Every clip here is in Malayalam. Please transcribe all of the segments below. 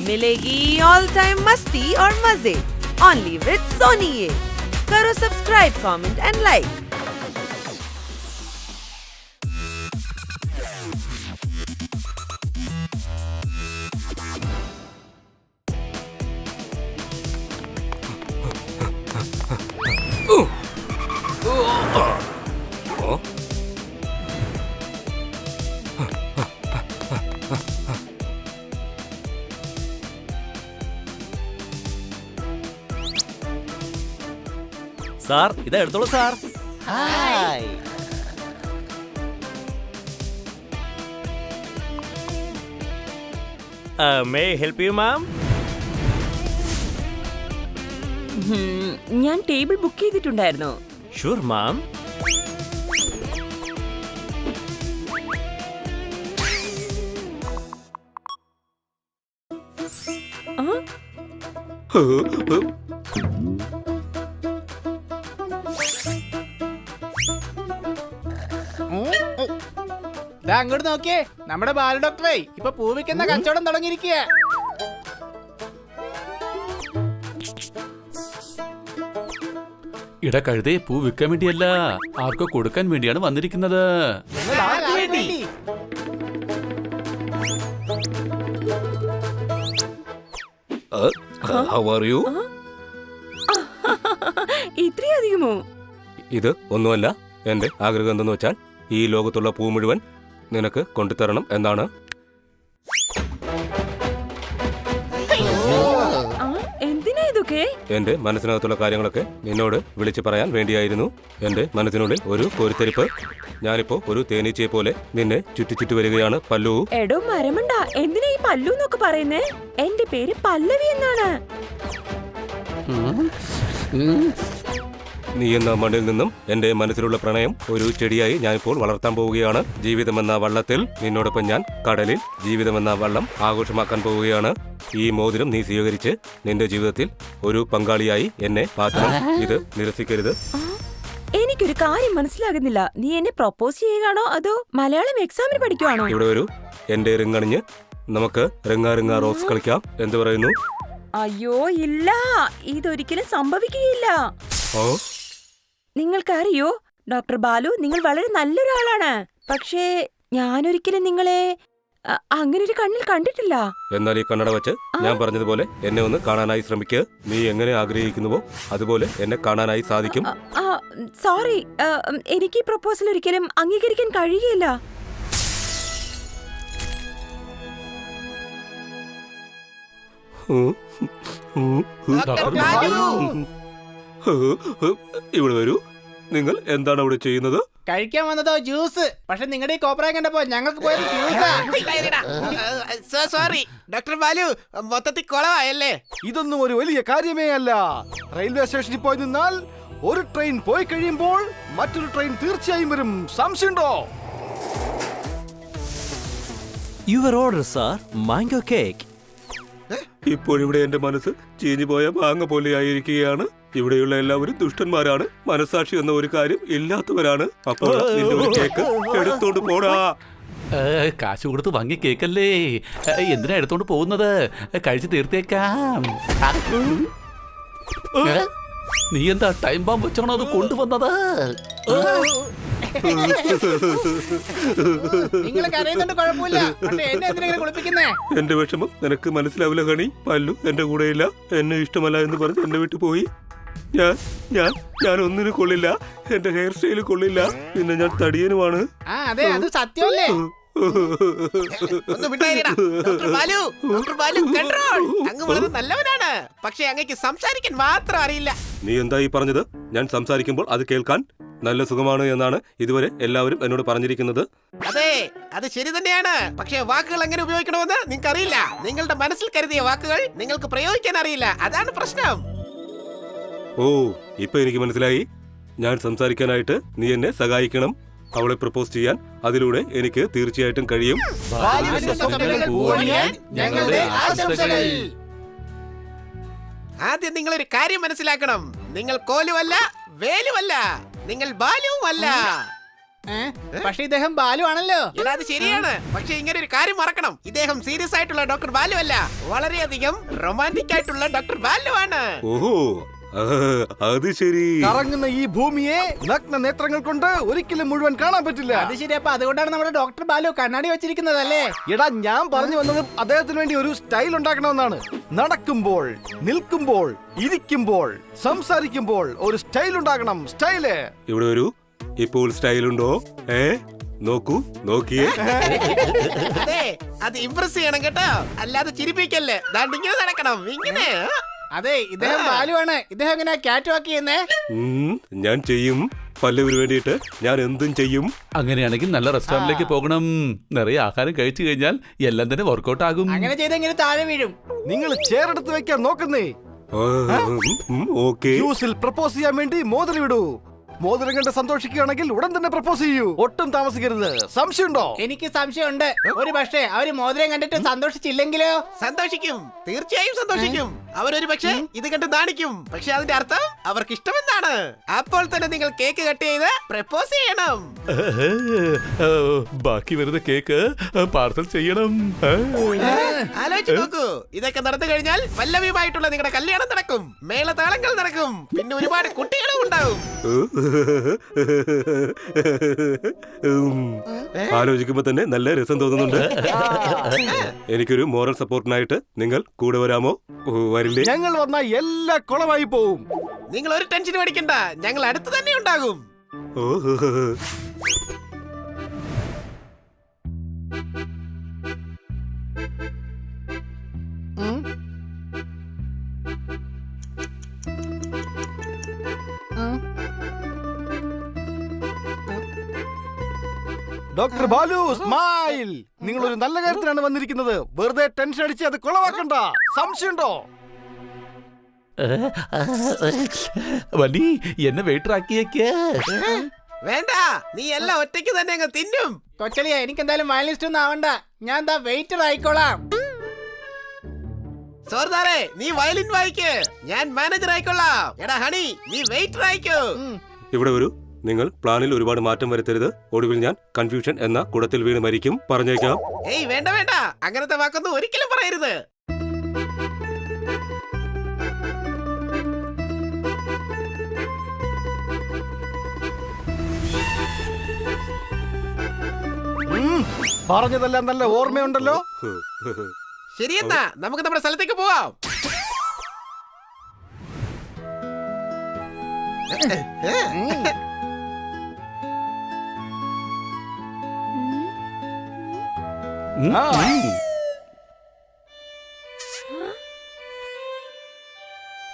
मिलेगी ऑल टाइम मस्ती और मजे ओनली विद सोनी ये। करो subscribe, comment and like. Sir ഇതാ എടുത്തോളൂ sir. Hi. May help you ma'am? ഞാൻ ടേബിൾ ബുക്ക് ചെയ്തിട്ടുണ്ടായിരുന്നു. Sure ma'am. അങ്ങോട്ട് നോക്കിയേ, നമ്മുടെ ബാല ഡോക്ടറെ ഇപ്പൊ പൂവിക്കുന്ന കച്ചവടം തുടങ്ങിയിരിക്കുക. ഇടകഴുതേ, പൂ വിൽക്കാൻ വേണ്ടിയല്ല, ആർക്കോ കൊടുക്കാൻ വേണ്ടിയാണ് വന്നിരിക്കുന്നത്. ഇത്രയധികമോ? ഇത് ഒന്നുമല്ല. എന്റെ ആഗ്രഹം എന്തെന്ന് വെച്ചാൽ ഈ ലോകത്തുള്ള പൂ മുഴുവൻ നിനക്ക് കൊണ്ടുതരണം എന്നാണ്. എന്തിനാ ഇതൊക്കെ? എന്റെ മനസ്സിനകത്തുള്ള കാര്യങ്ങളൊക്കെ നിന്നോട് വിളിച്ചു പറയാൻ വേണ്ടിയായിരുന്നു. എന്റെ മനസ്സിനുള്ളിൽ ഒരു കോരിത്തരിപ്പ്. ഞാനിപ്പോ ഒരു തേനീച്ചയെ പോലെ നിന്നെ ചുറ്റി വരികയാണ് പല്ലു. എടോ മരമണ്ട, എന്തിനാ ഈ പല്ലു എന്നൊക്കെ പറയുന്നേ? എന്റെ പേര് പല്ലവി എന്നാണ്. നീ എന്ന മണ്ണിൽ നിന്നും എന്റെ മനസ്സിലുള്ള പ്രണയം ഒരു ചെടിയായി ഞാനിപ്പോൾ വളർത്താൻ പോവുകയാണ്. ജീവിതമെന്ന വള്ളത്തിൽ നിന്നോടൊപ്പം ഞാൻ കടലിൽ ജീവിതമെന്ന വള്ളം ആഘോഷമാക്കാൻ പോവുകയാണ്. ഈ മോതിരം നീ സ്വീകരിച്ച് നിന്റെ ജീവിതത്തിൽ ഒരു പങ്കാളിയായി എന്നെ മാറ്റണം. ഇത് നിരസിക്കരുത്. എനിക്കൊരു കാര്യം മനസ്സിലാകുന്നില്ല. നീ എന്നെ പ്രൊപ്പോസ് ചെയ്യുകയാണോ അതോ മലയാളം എക്സാമിന് പഠിക്കുവാണോ? ഇവിടെ ഒരു എന്റെ റിങ്ങണിഞ്ഞ് നമുക്ക് റിങ്ങാ റോസ് കളിക്കാം. എന്ത് പറയുന്നു? അയ്യോ ഇല്ല, ഇതൊരിക്കലും സംഭവിക്കുകയില്ല. ഓ, നിങ്ങൾക്കറിയോ ഡോക്ടർ ബാലു, നിങ്ങൾ വളരെ നല്ലൊരാളാണ്. പക്ഷേ ഞാനൊരിക്കലും നിങ്ങളെ അങ്ങനെ ഒരു കണ്ണിൽ കണ്ടിട്ടില്ല. എന്നാൽ ഈ കണ്ണട വെച്ച് ഞാൻ പറഞ്ഞതുപോലെ എന്നെ ഒന്ന് കാണാനായി ശ്രമിക്കുക. നീ എങ്ങനെ ആഗ്രഹിക്കുന്നുവോ അതുപോലെ എന്നെ കാണാനായി സാധിക്കും. സോറി, എനിക്ക് ഈ പ്രൊപ്പോസൽ ഒരിക്കലും അംഗീകരിക്കാൻ കഴിയുകയില്ല. ഇവിടെ വരൂ. നിങ്ങൾ എന്താണ് അവിടെ ചെയ്യുന്നത്? കഴിക്കാൻ വന്നതോ ജ്യൂസ്. പക്ഷെ നിങ്ങളുടെ ഈ കോപ്രായം കണ്ടപ്പോ ഞങ്ങൾക്ക് പോയത് ജ്യൂസാ. സോറി ഡോക്ടർ ബാലു, മൊത്തത്തിൽ കുളമായല്ലേ? ഇതൊന്നും ഒരു വലിയ കാര്യമേ അല്ല. റെയിൽവേ സ്റ്റേഷനിൽ പോയി നിന്നാൽ ഒരു ട്രെയിൻ പോയി കഴിയുമ്പോൾ മറ്റൊരു ട്രെയിൻ തീർച്ചയായും വരും. സംശയമുണ്ടോ? Your order sir, mango cake. ഇപ്പോഴിവിടെ എന്റെ മനസ്സ് ചീഞ്ഞു പോയ മാങ്ങ പോലെയായിരിക്കുകയാണ്. ഇവിടെയുള്ള എല്ലാവരും ദുഷ്ടന്മാരാണ്. മനസാക്ഷി എന്ന ഒരു കാര്യം ഇല്ലാത്തവരാണ്. അപ്പോൾ നിന്റെ ഒരു കേക്ക് എടുത്തോണ്ട് പോടാ. കാശ് കൊടുത്ത് വാങ്ങി കേക്കല്ലേ, എന്തിനാ എടുത്തോണ്ട് പോകുന്നത്? കഴിച്ചു തീർത്തേക്കാം. നീ എന്താ ടൈം ബാം വെച്ചാണോ അത് കൊണ്ടുവന്നത്? നിങ്ങൾ കരയുന്നുണ്ട്, കുഴപ്പമില്ല. പക്ഷെ എന്നെ എന്തിനാ കുളിപ്പിക്കുന്നേ? എന്റെ വിഷമം നിനക്ക് മനസ്സിലാവില്ല കണി. പല്ലു എന്റെ കൂടെയില്ല, എന്നെ ഇഷ്ടമല്ല എന്ന് പറഞ്ഞ് എന്നെ വിട്ടു പോയി. ഞാൻ ഒന്നിനും കൊള്ളില്ല. എന്റെ ഹെയർ സ്റ്റൈല് കൊള്ളില്ല. പിന്നെ ഞാൻ തടിയനുമാണ്. അതെ, അത് സത്യമല്ലേ? അങ്ങ് വളരെ നല്ലവനാണ്, പക്ഷെ അങ്ങക്ക് സംസാരിക്കാൻ മാത്രം അറിയില്ല. നീ എന്താ ഈ പറഞ്ഞത്? ഞാൻ സംസാരിക്കുമ്പോൾ അത് കേൾക്കാൻ നല്ല സുഖമാണ് എന്നാണ് ഇതുവരെ എല്ലാവരും എന്നോട് പറഞ്ഞിരിക്കുന്നത്. അതെ, അത് ശരി തന്നെയാണ്. പക്ഷെ വാക്കുകൾ എങ്ങനെ ഉപയോഗിക്കണമെന്ന് നിങ്ങൾക്ക് അറിയില്ല. നിങ്ങളുടെ മനസ്സിൽ കരുതിയ വാക്കുകൾ നിങ്ങൾക്ക് പ്രയോഗിക്കാൻ അറിയില്ല. അതാണ് പ്രശ്നം. ഓ, ഇപ്പൊ എനിക്ക് മനസ്സിലായി. ഞാൻ സംസാരിക്കാനായിട്ട് നീ എന്നെ സഹായിക്കണം. അവളെ പ്രപ്പോസ് ചെയ്യാൻ അതിലൂടെ എനിക്ക് തീർച്ചയായിട്ടും കഴിയും. ആദ്യം നിങ്ങളൊരു കാര്യം മനസ്സിലാക്കണം. നിങ്ങൾ കോലുമല്ല, വേലുമല്ല, നിങ്ങൾ ബാലുവുമല്ല. പക്ഷെ ഇദ്ദേഹം ബാലു ആണല്ലോ. എടാ, അത് ശരിയാണ്. പക്ഷെ ഇങ്ങനെ ഒരു കാര്യം മറക്കണം, ഇദ്ദേഹം സീരിയസ് ആയിട്ടുള്ള ഡോക്ടർ ബാലു അല്ല, വളരെയധികം റൊമാൻറ്റിക് ആയിട്ടുള്ള ഡോക്ടർ ബാലു ആണ്. ഓഹോ, അത് ശരി. കറങ്ങുന്ന ഈ ഭൂമിയെ നഗ്ന നേത്രങ്ങൾ കൊണ്ട് ഒരിക്കലും മുഴുവൻ കാണാൻ പറ്റില്ല. അത് ശരി. അപ്പൊ അതുകൊണ്ടാണ് നമ്മുടെ ഡോക്ടർ ബാലു കണ്ണാടി വെച്ചിരിക്കുന്നത് അല്ലേ? എടാ, ഞാൻ പറഞ്ഞു വന്നത് അദ്ദേഹത്തിന് വേണ്ടി ഒരു സ്റ്റൈൽ ഉണ്ടാക്കണമെന്നാണ്. നടക്കുമ്പോൾ, നിൽക്കുമ്പോൾ, ഇരിക്കുമ്പോൾ, സംസാരിക്കുമ്പോൾ ഒരു സ്റ്റൈൽ ഉണ്ടാകണം. സ്റ്റൈല്. ഇവിടെ ഒരു ഇപ്പോൾ സ്റ്റൈലുണ്ടോ? നോക്കൂ, നോക്കിയേ. അതെ, അത് ഇംപ്രസ് ചെയ്യണം കേട്ടോ, അല്ലാതെ ചിരിപ്പിക്കല്ലേ. ഇങ്ങനെ നടക്കണം, ഇങ്ങനെ. അതെ, ഇദ്ദേഹം ബാലു ആണ്. ഇദ്ദേഹം എങ്ങനെ ക്യാറ്റ് വാക്ക് ചെയ്യുന്നേ? ഞാൻ ചെയ്യും. പല്ലവിന് വേണ്ടിയിട്ട് ഞാൻ എന്തും ചെയ്യും. അങ്ങനെയാണെങ്കിൽ നല്ല റെസ്റ്റോറന്റിലേക്ക് പോകണം. നിറയെ ആഹാരം കഴിച്ചു കഴിഞ്ഞാൽ എല്ലാം തന്നെ വർക്കൗട്ട് ആകും. അങ്ങനെ ചെയ്ത് എങ്ങനെ താഴെ വീഴും? നിങ്ങൾ ചേരെടുത്ത് വെക്കാൻ നോക്കുന്നേ. ഓക്കെ. ജ്യൂസിൽ പ്രപ്പോസ് ചെയ്യാൻ വേണ്ടി മോതിരം ഇടൂ. മോതിരം കണ്ട് സന്തോഷിക്കുകയാണെങ്കിൽ ഉടൻ തന്നെ പ്രപ്പോസ് ചെയ്യൂ. ഒട്ടും താമസിക്കരുത്. സംശയമുണ്ടോ? എനിക്ക് സംശയമുണ്ട്. ഒരു പക്ഷേ അവര് മോതിരം കണ്ടിട്ട് സന്തോഷിച്ചില്ലെങ്കിലോ? സന്തോഷിക്കും, തീർച്ചയായും സന്തോഷിക്കും. അവരൊരു പക്ഷേ ഇത് കണ്ട് നാണിക്കും. പക്ഷെ അതിന്റെ അർത്ഥം അവർക്ക് ഇഷ്ടമെന്നാണ്. അപ്പോൾ തന്നെ നിങ്ങൾ കേക്ക് കട്ട് ചെയ്ത് പ്രപ്പോസ് ചെയ്യണം. ബാക്കി വരുന്ന കേക്ക് പാർസൽ ചെയ്യണം. ആലോചിച്ച് നോക്കൂ, ഇതൊക്കെ നടന്നു കഴിഞ്ഞാൽ പല്ലവിയുമായിട്ടുള്ള നിങ്ങളുടെ കല്യാണം നടക്കും, മേളതാളങ്ങൾ നടക്കും, പിന്നെ ഒരുപാട് കുട്ടികളും ഉണ്ടാവും. ആലോചിക്കുമ്പോ തന്നെ നല്ല രസം തോന്നുന്നുണ്ട്. എനിക്കൊരു മോറൽ സപ്പോർട്ടിനായിട്ട് നിങ്ങൾ കൂടെ വരാമോ? വരില്ലേ? ഞങ്ങൾ വന്ന എല്ലാ കുളമായി പോവും. നിങ്ങൾ ഒരു ടെൻഷൻ മേടിക്കണ്ട, ഞങ്ങൾ അടുത്ത് തന്നെ ഉണ്ടാകും. Doctor Balu, smile. നിങ്ങൾ ഒരു നല്ല കാര്യത്തിനാണ് വന്നിരിക്കുന്നത്. വെറുതെ ടെൻഷൻ അടിച്ച് അത് കുളവാക്കണ്ട. സംശയമുണ്ടോ? വണ്ടി എന്നെ വെയിറ്റർ ആക്കിയേക്ക്. വേണ്ട, നീ എല്ലാം ഒറ്റയ്ക്ക് തന്നെ അങ്ങ് തിന്നും. കൊച്ചളിയാ, എനിക്ക് എന്തായാലും വയലിനിസ്റ്റ് ഒന്നും ആവണ്ട. ഞാൻ എന്താ വെയിറ്റർ ആയിക്കോളാം. സോർദാറെ, നീ വയലിൻ വായിക്ക്, ഞാൻ മാനേജർ ആയിക്കൊള്ളാം. എടാ ഹണി, നീ വെയിറ്റർ ആയിക്കോ. ഇവിടെ ഒരു നിങ്ങൾ പ്ലാനിൽ ഒരുപാട് മാറ്റം വരുത്തരുത്. ഒടുവിൽ ഞാൻ കൺഫ്യൂഷൻ എന്ന കുടത്തിൽ വീണ് മരിക്കും. പറഞ്ഞേക്കാം. ഏയ് വേണ്ട വേണ്ട, അങ്ങനത്തെ വാക്കൊന്നും ഒരിക്കലും പറയരുത്. പറഞ്ഞതെല്ലാം നല്ല ഓർമ്മയുണ്ടല്ലോ. ശരിയെന്നാ, നമുക്ക് നമ്മുടെ സ്ഥലത്തേക്ക് പോവാം.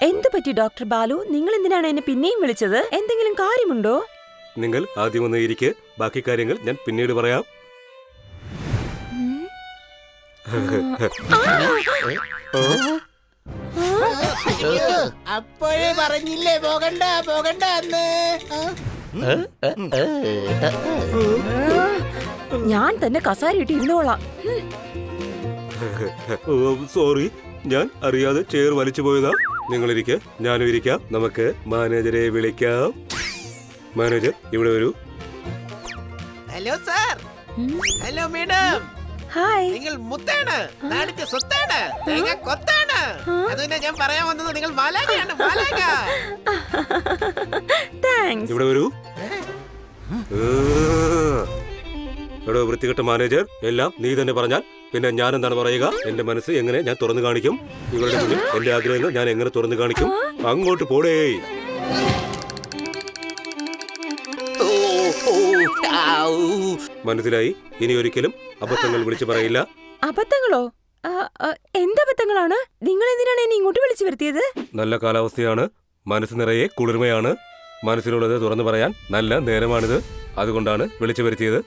എന്തു പറ്റി ഡോക്ടർ ബാലു? നിങ്ങൾ എന്തിനാണ് എന്നെ പിന്നെയും വിളിച്ചത്? എന്തെങ്കിലും കാര്യമുണ്ടോ? നിങ്ങൾ ആദ്യം ഒന്ന് ഇരിക്ക്, ബാക്കി കാര്യങ്ങൾ ഞാൻ പിന്നീട് പറയാം. അപ്പോഴേ പറഞ്ഞില്ലേ പോകണ്ട പോകണ്ട എന്ന്. ഞാൻ തന്നെ കസാരയിട്ട് ഇരുന്നോളാം. സോറി, ഞാൻ അറിയാതെ ചെയർ വലിച്ചു പോയതാ. നിങ്ങൾ ഇരിക്കുക, ഞാനും ഇരിക്കാം. നമുക്ക് മാനേജരെ വിളിക്കാം. മാനേജർ, ഇവിടെ വരൂ. Hello sir. Hello madam. Hi. നിങ്ങൾ മുത്താണ്, നാടിന്റെ സ്വത്താണ്, തേങ്ങ കൊത്താണ്. അതുതന്നെ ഞാൻ പറയാൻ വന്നത്, നിങ്ങൾ മാലാഖയാണ്, മാലാഖ. താങ്ക്സ്. ഇവിടെ വരൂ. എടോ വൃത്തികെട്ട മാനേജർ, എല്ലാം നീ തന്നെ പറഞ്ഞാൽ പിന്നെ ഞാൻ എന്താണ് പറയുക? എന്റെ മനസ്സ് എങ്ങനെ ഞാൻ തുറന്നു കാണിക്കും? ഇവരുടെ മുന്നിൽ എന്റെ ആഗ്രഹങ്ങൾ ഞാൻ എങ്ങനെ തുറന്നു കാണിക്കും? അങ്ങോട്ട് പോടേ. മനസ്സിലായി? ഇനി ഒരിക്കലും അബദ്ധങ്ങൾ വിളിച്ചു പറയില്ല. അബദ്ധങ്ങളോ? എന്തബദ്ധങ്ങളാണ്? നിങ്ങൾ എന്തിനാണ് എന്നെ ഇങ്ങോട്ട് വിളിച്ചു വരുത്തിയത്? നല്ല കാലാവസ്ഥയാണ്, മനസ്സ് നിറയെ കുളിർമയാണ്. മനസ്സിലുള്ളത് തുറന്നു പറയാൻ നല്ല നേരമാണിത്. അതുകൊണ്ടാണ് വിളിച്ചു വരുത്തിയത്.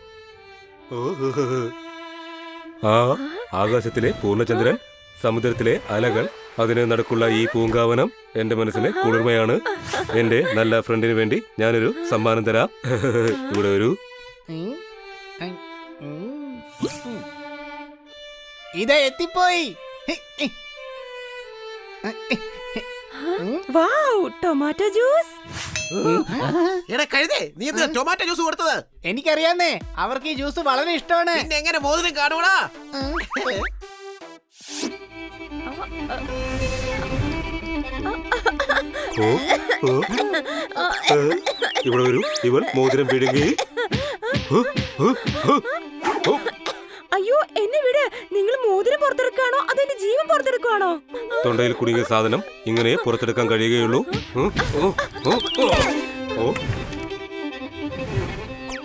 ആകാശത്തിലെ പൂർണ്ണചന്ദ്രൻ, സമുദ്രത്തിലെ അലകൾ, അതിന് നടുക്കുള്ള ഈ പൂങ്കാവനം എന്റെ മനസ്സിന് കുളിർമയാണ്. എന്റെ നല്ല ഫ്രണ്ടിന് വേണ്ടി ഞാനൊരു സമ്മാനം തരാം. ഇവിടെ ഒരു ഇതാ എത്തിപ്പോയി. വാവ്, ടൊമാറ്റോ ജ്യൂസ്. എടാ കഴുതേ, നീ എന്തിനാ ടൊമാറ്റോ ജ്യൂസ് കൊടുത്തത്? എനിക്കറിയാന്നേ, അവർക്ക് ഈ ജ്യൂസ് വളരെ ഇഷ്ടമാണ്. പിന്നെ എങ്ങനെ മോതിരം കാണൂടാ? ഓ, ഓ, ഇവിടെ വരൂ. ഇവൾ മോതിരം പിടുങ്ങി. ഓ, ഓ, ഓ, ഓ. അയ്യോ എന്നെ വിട്. നിങ്ങൾ മോതിരം പുറത്തെടുക്കാണോ അതോ എന്റെ ജീവൻ പുറത്തെടുക്കാണോ? തൊണ്ടയിൽ കുടുങ്ങിയ സാധനം ഇങ്ങനെ പുറത്തെടുക്കാൻ കഴിയുകയുള്ളൂ. ഓ, ഓ, ഓ, ഓ, ഓ.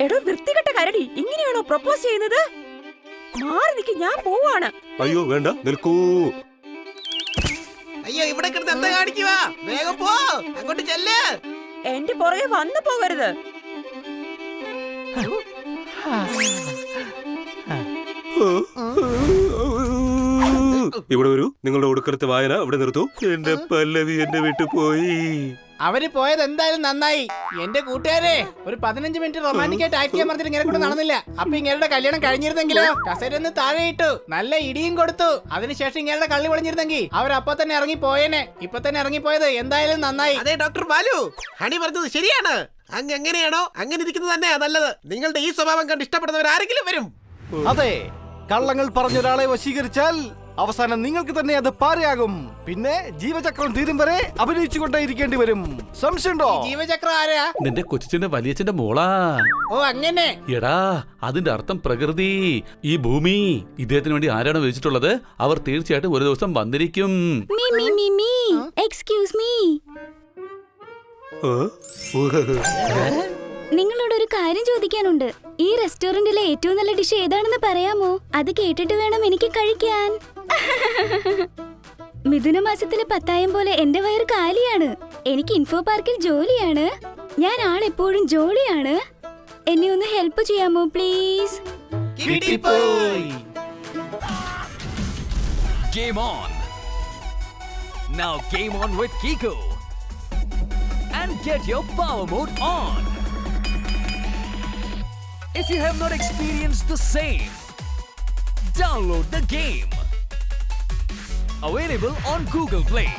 എടോ വൃത്തികെട്ട കരടി, ഇങ്ങനെയാണോ പ്രപ്പോസ് ചെയ്യുന്നത്? മാറി നിൽക്ക്, ഞാൻ പോവാണ്. അയ്യോ വേണ്ട, നിൽക്കൂ. അയ്യോ, ഇവിടെ കിടന്ന് എന്താ കാണിക്കുവാ? വേഗം പോ, അങ്ങോട്ട് ചെല്ല്. എന്റെ പുറകെ വന്നു പോകരുത്. ഇവിടെ വരൂ. നിങ്ങളുടെ ഒടുക്കടുത്ത വായന ഇവിടെ നിർത്തു. എന്റെ പല്ലവി എന്റെ വീട്ടിൽ പോയി. അവര് പോയത് എന്തായാലും നന്നായി. എന്റെ കൂട്ടുകാരെ, ഒരു 15 മിനിറ്റ് റൊമാൻറ്റിക് ആയിട്ട് ആക്ടിയാൻ പറഞ്ഞിട്ട് ഇങ്ങനെ കൂടെ നടന്നില്ല. അപ്പൊ ഇങ്ങരുടെ കല്യാണം കഴിഞ്ഞിരുന്നെങ്കിലോ? കസേരന്ന് താഴെ ഇട്ടു, നല്ല ഇടിയും കൊടുത്തു. അതിനുശേഷം ഇങ്ങരുടെ കള്ളി പൊളിഞ്ഞിരുന്നെങ്കിൽ അവരപ്പൊ തന്നെ ഇറങ്ങി പോയേനെ. ഇപ്പൊ തന്നെ ഇറങ്ങിപ്പോയത് എന്തായാലും നന്നായി. അതെ ഡോക്ടർ ബാലു, ഹണി പറഞ്ഞത് ശരിയാണ്. അങ്ങ് എങ്ങനെയാണോ അങ്ങനെ ഇരിക്കുന്നത് തന്നെയാ നല്ലത്. നിങ്ങളുടെ ഈ സ്വഭാവം കണ്ട് ഇഷ്ടപ്പെടുന്നവർ ആരെങ്കിലും വരും. അതെ, കള്ളങ്ങൾ പറഞ്ഞൊരാളെ വശീകരിച്ചാൽ അവസാനം നിങ്ങൾക്ക് തന്നെ അത് പാരയാകും. പിന്നെ ജീവചക്രം തീരും വരെ അഭിനയിച്ചുകൊണ്ടേയിരിക്കേണ്ടി വരും. സംശയമുണ്ടോ? ജീവചക്രം ആരാ? നിന്റെ കൊച്ചിന്റെ വലിയച്ഛന്റെ മോളാ. ഓ അങ്ങനെ. എടാ, അതിന്റെ അർത്ഥം പ്രകൃതി, ഈ ഭൂമി. ഇദ്ദേഹത്തിന് വേണ്ടി ആരാണ് വിളിച്ചിട്ടുള്ളത്? അവർ തീർച്ചയായിട്ടും ഒരു ദിവസം വന്നിരിക്കും. എക്സ്ക്യൂസ് മീ, ആ? നിങ്ങളോട് ഒരു കാര്യം ചോദിക്കാനുണ്ട്. ഈ റെസ്റ്റോറന്റിലെ ഏറ്റവും നല്ല ഡിഷ് ഏതാണെന്ന് പറയാമോ? അത് കേട്ടിട്ട് വേണം എനിക്ക് കഴിക്കാൻ. മിഥുനമാസത്തിലെ പത്തായം പോലെ എന്റെ വയറ് കാലിയാണ്. എനിക്ക് ഇൻഫോ പാർക്കിൽ ജോലിയാണ്. ഞാൻ ആളെപ്പോഴും ജോലിയാണ്. എന്നെ ഒന്ന് ഹെൽപ്പ് ചെയ്യാമോ please? Game on! Now game on with Kiko! And get your power mode on! If you have not experienced the same, download the game. Available on Google Play.